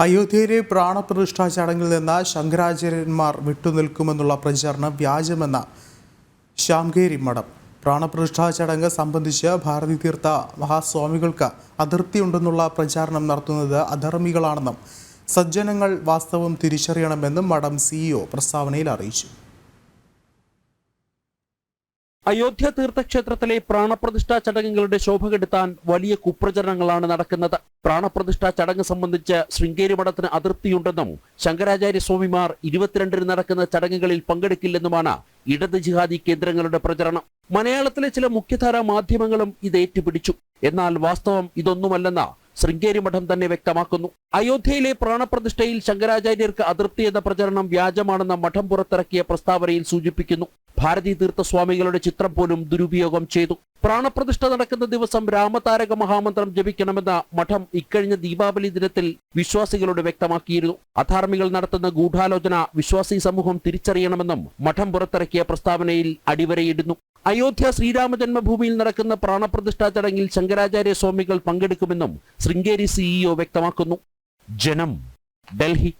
അയോധ്യയിലെ പ്രാണപ്രതിഷ്ഠാ ചടങ്ങിൽ നിന്ന് ശങ്കരാചാര്യന്മാർ വിട്ടുനിൽക്കുമെന്നുള്ള പ്രചാരണം വ്യാജമെന്ന ശാംകേരി മഠം. പ്രാണപ്രതിഷ്ഠാ ചടങ്ങ് സംബന്ധിച്ച് ഭാരതി തീർത്ഥ മഹാസ്വാമികൾക്ക് അതിർത്തിയുണ്ടെന്നുള്ള പ്രചാരണം നടത്തുന്നത് അധർമ്മികളാണെന്നും സജ്ജനങ്ങൾ വാസ്തവം തിരിച്ചറിയണമെന്നും മഠം CEO പ്രസ്താവനയിൽ അറിയിച്ചു. അയോധ്യ തീർത്ഥക്ഷേത്രത്തിലെ പ്രാണപ്രതിഷ്ഠാ ചടങ്ങുകളുടെ ശോഭ കെടുത്താൻ വലിയ കുപ്രചരണങ്ങളാണ് നടക്കുന്നത്. പ്രാണപ്രതിഷ്ഠാ ചടങ്ങ് സംബന്ധിച്ച് ശൃംഗേരി മഠത്തിന് അതിർത്തിയുണ്ടെന്നും ശങ്കരാചാര്യ സ്വാമിമാർ 22-ന് നടക്കുന്ന ചടങ്ങുകളിൽ പങ്കെടുക്കില്ലെന്നുമാണ് ഇടത് ജിഹാദി കേന്ദ്രങ്ങളുടെ പ്രചരണം. മലയാളത്തിലെ ചില മുഖ്യധാരാ മാധ്യമങ്ങളും ഇത് ഏറ്റുപിടിച്ചു. എന്നാൽ വാസ്തവം ഇതൊന്നുമല്ലെന്ന് ശൃംഗേരി മഠം തന്നെ വ്യക്തമാക്കുന്നു. അയോധ്യയിലെ പ്രാണപ്രതിഷ്ഠയിൽ ശങ്കരാചാര്യർക്ക് അതിർത്തി എന്ന പ്രചരണം വ്യാജമാണെന്ന മഠം പുറത്തിറക്കിയ പ്രസ്താവനയിൽ സൂചിപ്പിക്കുന്നു. ഭാരതി തീർത്ഥസ്വാമികളുടെ ചിത്രം പോലും ദുരുപയോഗം ചെയ്തു. പ്രാണപ്രതിഷ്ഠ നടക്കുന്ന ദിവസം രാമതാരക മഹാമന്ത്രം ജപിക്കണമെന്ന മഠം ഇക്കഴിഞ്ഞ ദീപാവലി ദിനത്തിൽ വിശ്വാസികളോട് വ്യക്തമാക്കിയിരുന്നു. അധാർമികൾ നടത്തുന്ന ഗൂഢാലോചന വിശ്വാസി സമൂഹം തിരിച്ചറിയണമെന്നും മഠം പുറത്തിറക്കിയ പ്രസ്താവനയിൽ അടിവരയിടുന്നു. അയോധ്യ ശ്രീരാമജന്മഭൂമിയിൽ നടക്കുന്ന പ്രാണപ്രതിഷ്ഠാ ചടങ്ങിൽ ശങ്കരാചാര്യ സ്വാമികൾ പങ്കെടുക്കുമെന്നും ശൃംഗേരി CEO വ്യക്തമാക്കുന്നു. ജനം, ഡൽഹി.